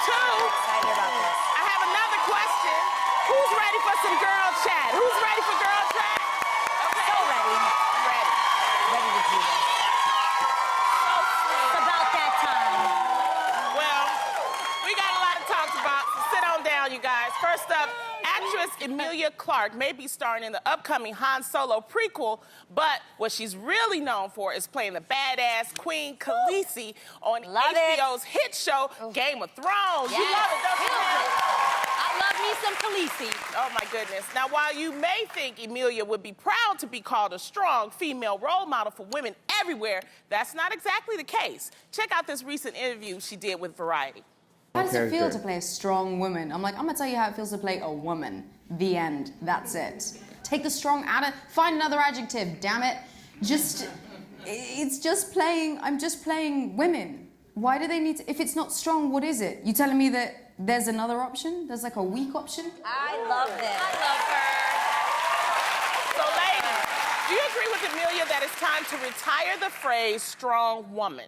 too. I'm excited about this. I have another question. Who's ready for some girl chat? Who's ready for girl chat? Okay. So ready. Ready. Ready to do this. It's about that time. Well, we got a lot to talk about, so sit on down, you guys. First up, actress Emilia Clarke may be starring in the upcoming Han Solo prequel, but what she's really known for is playing the badass Queen Khaleesi on HBO's hit show, Game of Thrones. Yes. You love it, don't you? I love me some Khaleesi. Oh, my goodness. Now, while you may think Emilia would be proud to be called a strong female role model for women everywhere, that's not exactly the case. Check out this recent interview she did with Variety. How does it feel to play a strong woman? I'm gonna tell you how it feels to play a woman. The end. That's it. Take the strong out of, find another adjective, damn it. It's just playing, I'm just playing women. Why do they need to, if it's not strong, what is it? You telling me that there's another option? There's like a weak option? I love this. I love her. So, ladies, do you agree with Emilia that it's time to retire the phrase strong woman?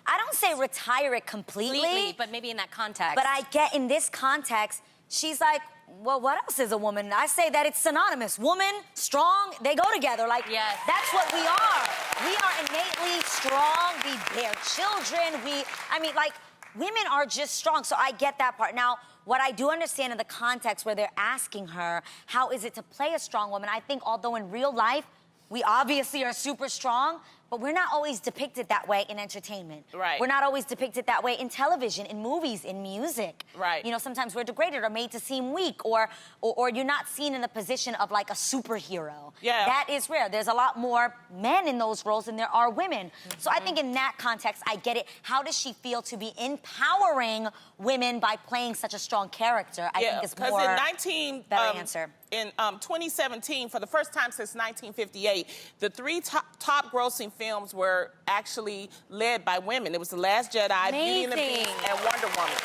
I don't say retire it completely, But maybe in that context. but I get in this context, she's like, well, what else is a woman? I say that it's synonymous. Woman, strong, they go together. Like, Yes. that's what we are. We are innately strong. We bear children. Women are just strong. So I get that part. Now, what I do understand in the context where they're asking her, how is it to play a strong woman? I think although in real life, we obviously are super strong, but we're not always depicted that way in entertainment. Right. We're not always depicted that way in television, in movies, in music. Right. You know, sometimes we're degraded or made to seem weak, or you're not seen in the position of like a superhero. Yeah. That is rare. There's a lot more men in those roles than there are women. So I think in that context, I get it. How does she feel to be empowering women by playing such a strong character? I think is more better answer. In 2017, for the first time since 1958, the three top grossing films were actually led by women. It was The Last Jedi, Beauty and the Beast, and Wonder Woman.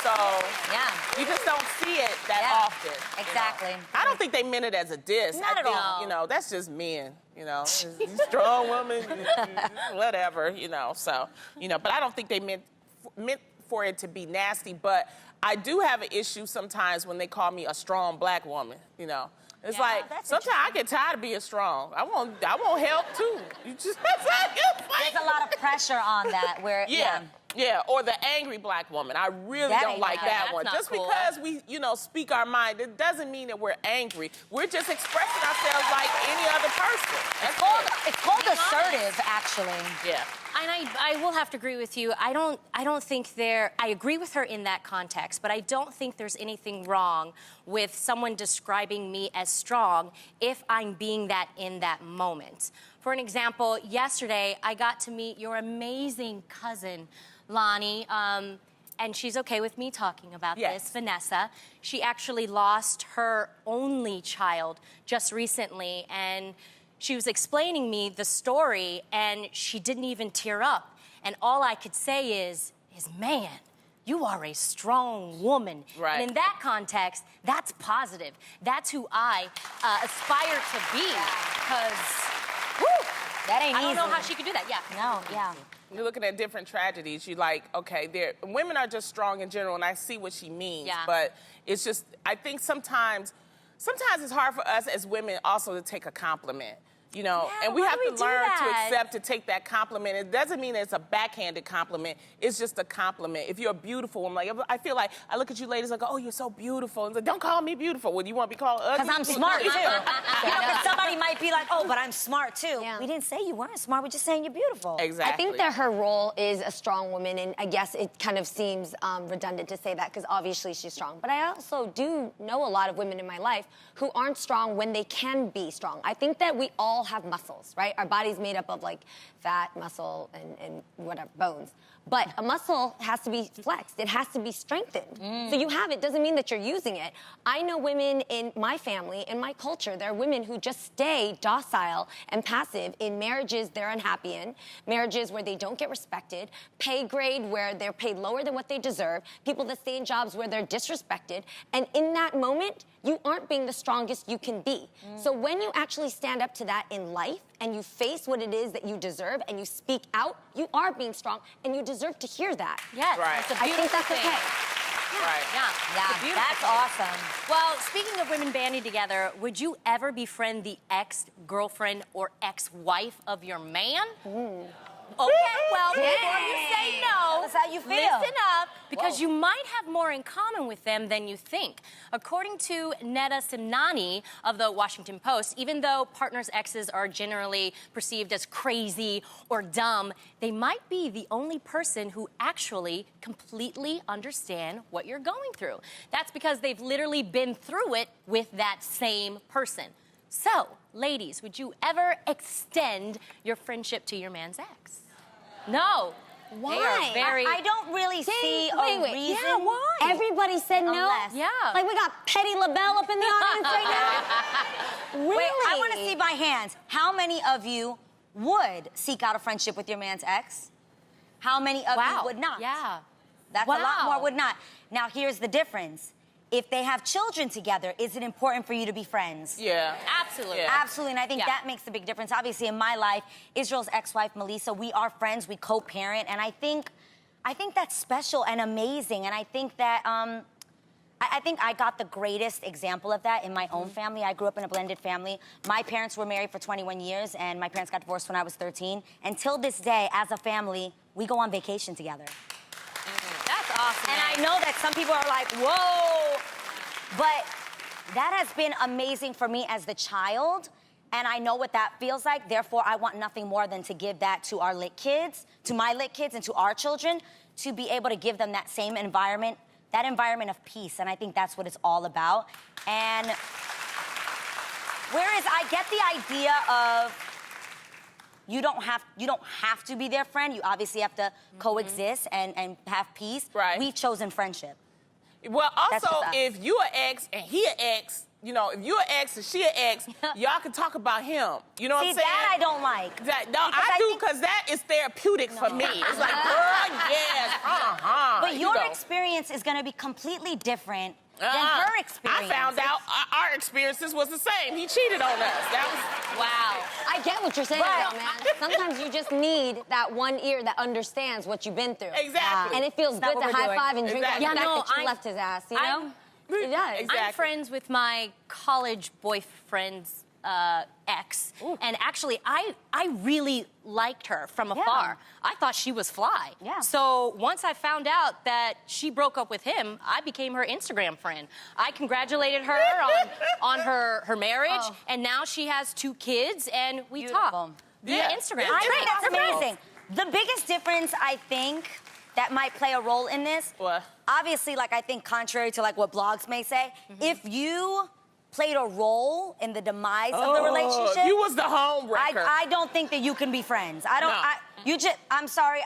So Yeah. you just don't see it that often. Exactly. You know? I don't think they meant it as a diss. Not I at think, all. You know, that's just men. You know, strong woman, whatever. You know, so but I don't think they meant for it to be nasty. But I do have an issue sometimes when they call me a strong black woman. You know, it's like sometimes I get tired of being strong. I want help too. You just There's a lot of pressure on that. Where Yeah, or the angry black woman. I really don't like that one. not Just cool. because we, speak our mind, it doesn't mean that we're angry. We're just expressing ourselves like any other person. it's called assertive, actually. Yeah. And I will have to agree with you. I don't think I agree with her in that context, but I don't think there's anything wrong with someone describing me as strong if I'm being that in that moment. For an example, yesterday I got to meet your amazing cousin, Lonnie, and she's okay with me talking about this, Vanessa. She actually lost her only child just recently, and she was explaining me the story, and she didn't even tear up. And all I could say is, man, you are a strong woman. Right. And in that context, that's positive. That's who I aspire to be, because That ain't easy. I don't know how she could do that, No, yeah. You're looking at different tragedies. You're like, okay, women are just strong in general, and I see what she means. Yeah. But it's just, I think sometimes it's hard for us as women also to take a compliment. And we why have do to we do learn to that? accept to take that compliment. It doesn't mean it's a backhanded compliment. It's just a compliment. If you're a beautiful woman, I feel like I look at you ladies, I go, oh, you're so beautiful. And like, don't call me beautiful. Well, you want to be called ugly? Because I'm smart, too. Because somebody might be like, oh, but I'm smart, too. Yeah. We didn't say you weren't smart. We're just saying you're beautiful. Exactly. I think that her role is a strong woman, and I guess it kind of seems redundant to say that because obviously she's strong. But I also do know a lot of women in my life who aren't strong when they can be strong. I think that we all have muscles, right? Our body's made up of like fat, muscle, and whatever, bones. But a muscle has to be flexed. It has to be strengthened. So you have it, doesn't mean that you're using it. I know women in my family, in my culture, there are women who just stay docile and passive in marriages they're unhappy in, marriages where they don't get respected, pay grade where they're paid lower than what they deserve, people that stay in jobs where they're disrespected. And in that moment, you aren't being the strongest you can be. So when you actually stand up to that in life and you face what it is that you deserve, deserve and you speak out, you are being strong and you deserve to hear that. Yes, Right. it's a I think that's beautiful okay. thing. Right. Yeah, Yeah, it's a beautiful that's thing. awesome. Well, speaking of women banding together, would you ever befriend the ex-girlfriend or ex-wife of your man? Okay, well, before you say no, Tell us how you feel. listen up, because you might have more in common with them than you think. According to Neda Simnani of the Washington Post, even though partners' exes are generally perceived as crazy or dumb, they might be the only person who actually completely understand what you're going through. That's because they've literally been through it with that same person. So, ladies, would you ever extend your friendship to your man's ex? No. Why? They are very... I don't really see a reason. Yeah, why? Everybody said no. Unless- Yeah. Like we got Petty LaBelle up in the audience right now. Really? Wait, I want to see by hands. How many of you would seek out a friendship with your man's ex? How many of you would not? Yeah. That's a lot Wow. more would not. Now, here's the difference. If they have children together, is it important for you to be friends? Yeah. Absolutely. Yeah. Absolutely, and I think Yeah. that makes a big difference. Obviously, in my life, Israel's ex-wife, Melissa, we are friends, we co-parent, and I think that's special and amazing, and I think that, I think I got the greatest example of that in my own family. I grew up in a blended family. My parents were married for 21 years, and my parents got divorced when I was 13. And till this day, as a family, we go on vacation together. That's awesome. And I know that some people are like, whoa, but that has been amazing for me as the child, and I know what that feels like. Therefore, I want nothing more than to give that to our lit kids, to my lit kids, and to our children, to be able to give them that same environment, that environment of peace, and I think that's what it's all about. And whereas I get the idea of you don't have to be their friend. You obviously have to coexist and have peace. Right. We've chosen friendship. Well, That's also, just us. if you an ex and he an ex, you know, if you an ex and she an ex, y'all can talk about him. You know what See, I'm saying? that I don't like. No, Because I do think- because that is therapeutic for me. It's like, girl, yes, But your you know. experience is going to be completely different than Uh-uh. her experience. I found out our experiences was the same. He cheated on us. That was Wow. I get what you're saying, But- though, man. Sometimes you just need that one ear that understands what you've been through. exactly. And it feels That's good not to what we're high five and doing. drink on the Exactly. fact Yeah, no, that you I- left his ass, you know? I'm- It does. Exactly. I'm friends with my college boyfriend's ex, and actually, I really liked her from afar. I thought she was fly. Yeah. So once I found out that she broke up with him, I became her Instagram friend. I congratulated her on her marriage, and now she has 2 kids, and we Beautiful. talk via Yeah. Instagram. I It's think that's possible. amazing. The biggest difference, I think, that might play a role in this, What? obviously, like I think contrary to like what blogs may say, if you played a role in the demise of the relationship, You was the home wrecker. I don't think that you can be friends. I don't. No. I'm sorry.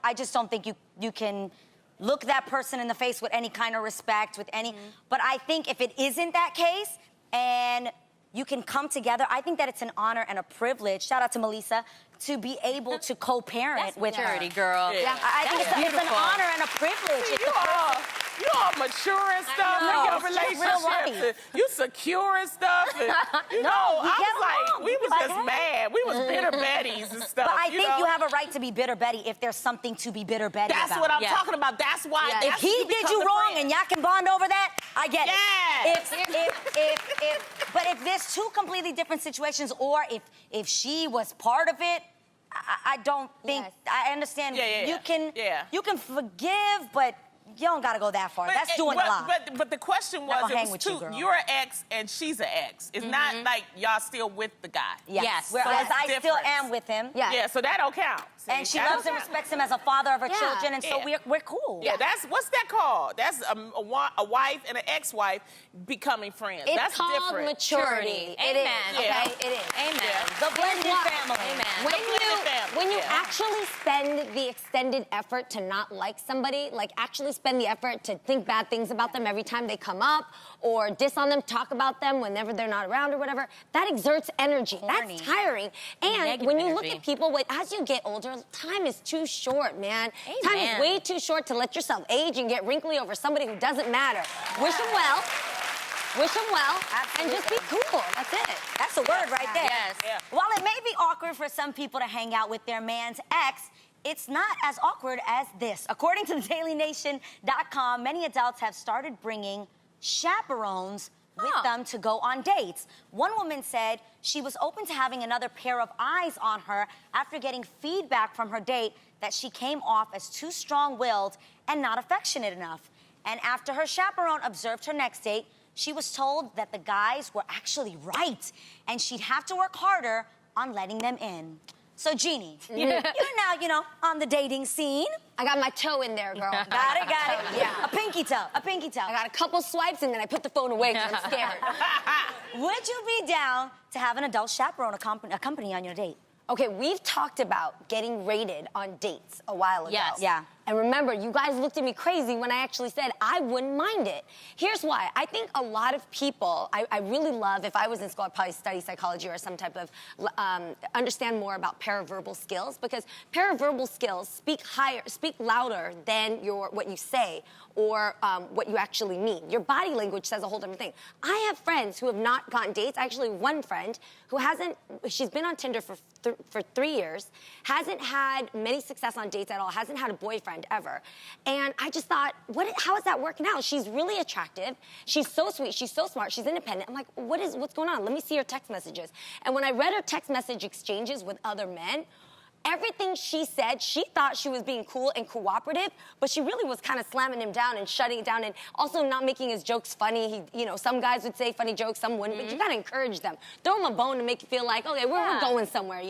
I just don't think you can look that person in the face with any kind of respect, with any. But I think if it isn't that case, and you can come together, I think that it's an honor and a privilege. Shout out to Melissa to be able to co-parent That's with her. maturity, girl. Yeah. I think That's it's an beautiful. honor and a privilege. If the person- You all mature and stuff know. in your It's just real relationships. life. And you secure and stuff. And, you No, know, we I get was like, along. we was Like, just hey. mad. We was bitter Bettys and stuff. But I think know? you have a right to be bitter Betty if there's something to be bitter Betty That's about. what I'm Yeah. talking about. That's why. Yeah. That's If he you did become you the wrong friend. and y'all can bond over that, I get Yes. it. But if there's 2 completely different situations, or if she was part of it, I don't think. Yes. I understand. Yeah. You can forgive, but you don't gotta go that far. That's doing a lot. But the question Not was, gonna it hang was with you, 2. girl. You're an ex and she's an ex. It's not like y'all still with the guy. Yes. Whereas So I it's still different. am with him. Yeah. Yeah, so that don't count. See, And she that loves don't and count. respects him as a father of her Yeah. children, and so Yeah. we're cool. Yeah, that's what's that called? That's a wife and an ex-wife becoming friends. It's that's called different. maturity. It is. Amen. Yeah. Okay, it is. Amen. Yeah. The blended What? family. Amen. When you Yeah. actually spend the extended effort to not like somebody, like actually spend the effort to think bad things about them every time they come up, or diss on them, talk about them whenever they're not around or whatever, that exerts energy. Horny. That's tiring. And Negative when you look energy. at people, as you get older, time is too short, man. Time is Amen. way too short to let yourself age and get wrinkly over somebody who doesn't matter. Wish them well. wish them well, Absolutely. and just be cool. That's it. That's a word right there. Yes. Yeah. While it may be awkward for some people to hang out with their man's ex, it's not as awkward as this. According to thedailynation.com, many adults have started bringing chaperones with them to go on dates. One woman said she was open to having another pair of eyes on her after getting feedback from her date that she came off as too strong-willed and not affectionate enough. And after her chaperone observed her next date, she was told that the guys were actually right and she'd have to work harder on letting them in. So, Jeannie, you're now, on the dating scene. I got my toe in there, girl. Got it. Yeah. A pinky toe. I got a couple swipes and then I put the phone away because I'm scared. Would you be down to have an adult chaperone accompany on your date? Okay, we've talked about getting rated on dates a while ago. Yes. Yeah. And remember, you guys looked at me crazy when I actually said I wouldn't mind it. Here's why. I think a lot of people, I really love, if I was in school, I'd probably study psychology or some type of, understand more about paraverbal skills, because paraverbal skills speak louder than what you say or what you actually mean. Your body language says a whole different thing. I have friends who have not gotten dates. Actually, one friend who she's been on Tinder for 3 years, hasn't had many success on dates at all, hasn't had a boyfriend ever. And I just thought, how is that working out? She's really attractive. She's so sweet. She's so smart. She's independent. I'm like, what's going on? Let me see her text messages. And when I read her text message exchanges with other men, everything she said, she thought she was being cool and cooperative, but she really was kind of slamming him down and shutting it down and also not making his jokes funny. Some guys would say funny jokes, some wouldn't, but you gotta encourage them. Throw them a bone to make you feel like, okay, we're going somewhere,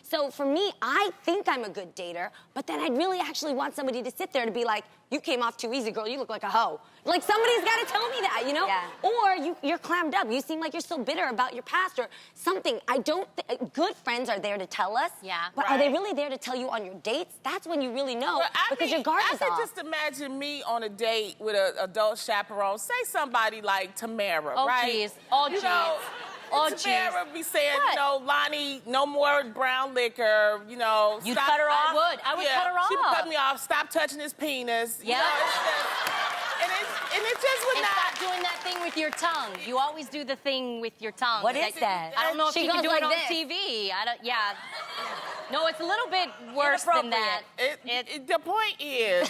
So for me, I think I'm a good dater, but then I'd really actually want somebody to sit there to be like, you came off too easy, girl, you look like a hoe. Like, somebody's gotta tell me that, Yeah. Or you're clammed up, you seem like you're so bitter about your past or something. Good friends are there to tell us. Yeah. But are they really there to tell you on your dates? That's when you really know, because your guard is I off. could just imagine me on a date with an adult chaperone. Say somebody like Tamara, Oh, right? geez. Oh, You geez. know, Oh, Tamara be saying, What? Lonnie, no more brown liquor, You'd stop- cut her off? I would cut her She would off. cut me off, stop touching his penis. Yeah. And it just would And not. stop doing that thing with your tongue. You always do the thing with your tongue. What is that? I don't know if She you can goes do like it on this. TV. Yeah. No, it's a little bit worse than that. The point is,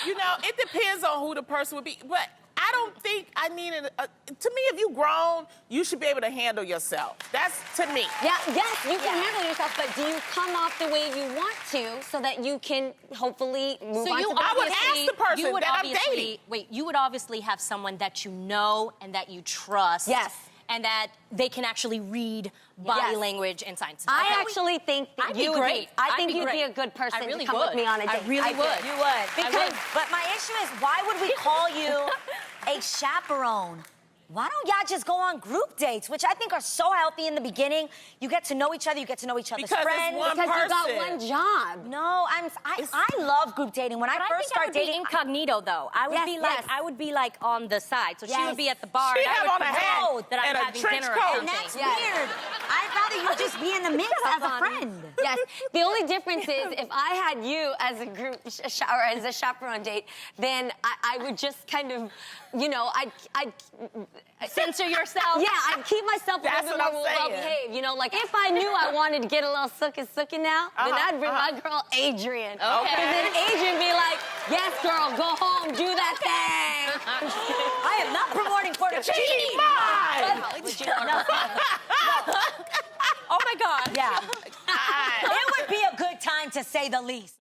it depends on who the person would be. But I don't think I need to me, if you grown, you should be able to handle yourself. That's to me. Yeah, yes, you can handle yourself, but do you come off the way you want to so that you can hopefully move on to the I would next? ask the person you would that I'm obviously, dating. Wait, you would obviously have someone that you know and that you trust. Yes. And that they can actually read body Yes. language and signs. I actually think that I'd be you would great. I I'd think be you'd be great. a good person I really to come with would. me on a date. I really would. You would. Because But my issue is, why would we call you a chaperone? Why don't y'all just go on group dates, which I think are so healthy in the beginning? You get to know each other, you get to know each other's Because it's friends. one because you got person. one job. No, I love group dating. When I But I first think I started would be dating, incognito though. I would Yes, be like yes. I would be like on the side. So she Yes. would be at the bar. She'd and I have would on a hat know that I'm and a having trench dinner coat. or and that's something. Yes. weird. I'd rather you just be in the mix as a friend. Yes. The only difference is if I had you as a group or as a chaperone date, then I would just kind of, I'd Censor yourself. Yeah, I'd keep myself a That's little what bit more I'm saying. well-behaved. Like if I knew I wanted to get a little sookin' now, then I'd bring my girl Adrian. Okay. And then Adrian be like, yes, girl, go home, do that thing. I am not promoting fornication. Oh my God. Yeah. It would be a good time to say the least.